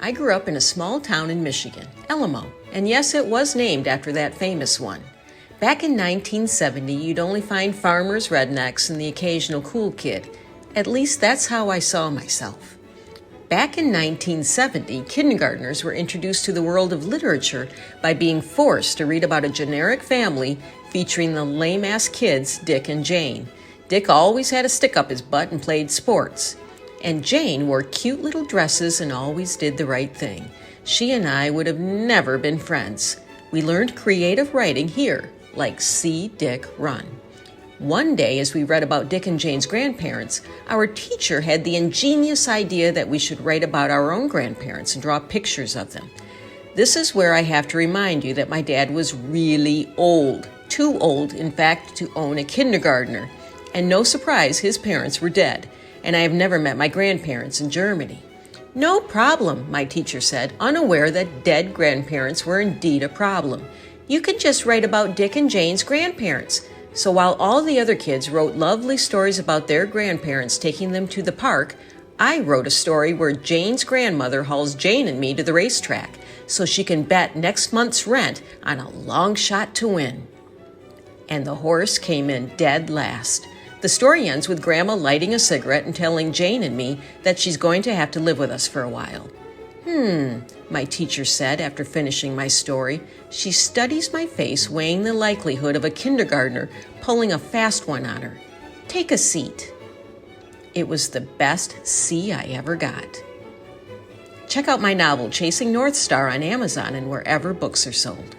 I grew up in a small town in Michigan, Alamo, and yes, it was named after that famous one. Back in 1970, you'd only find farmers, rednecks, and the occasional cool kid. At least that's how I saw myself. Back in 1970, kindergartners were introduced to the world of literature by being forced to read about a generic family featuring the lame-ass kids Dick and Jane. Dick always had a stick up his butt and played sports. And Jane wore cute little dresses and always did the right thing. She and I would have never been friends. We learned creative writing here, like See Dick Run. One day, as we read about Dick and Jane's grandparents, our teacher had the ingenious idea that we should write about our own grandparents and draw pictures of them. This is where I have to remind you that my dad was really old. Too old, in fact, to own a kindergartner. And no surprise, his parents were dead. And I have never met my grandparents in Germany. No problem, my teacher said, unaware that dead grandparents were indeed a problem. You can just write about Dick and Jane's grandparents. So while all the other kids wrote lovely stories about their grandparents taking them to the park, I wrote a story where Jane's grandmother hauls Jane and me to the racetrack so she can bet next month's rent on a long shot to win. And the horse came in dead last. The story ends with Grandma lighting a cigarette and telling Jane and me that she's going to have to live with us for a while. My teacher said after finishing my story. She studies my face, weighing the likelihood of a kindergartner pulling a fast one on her. Take a seat. It was the best C I ever got. Check out my novel, Chasing North Star, on Amazon and wherever books are sold.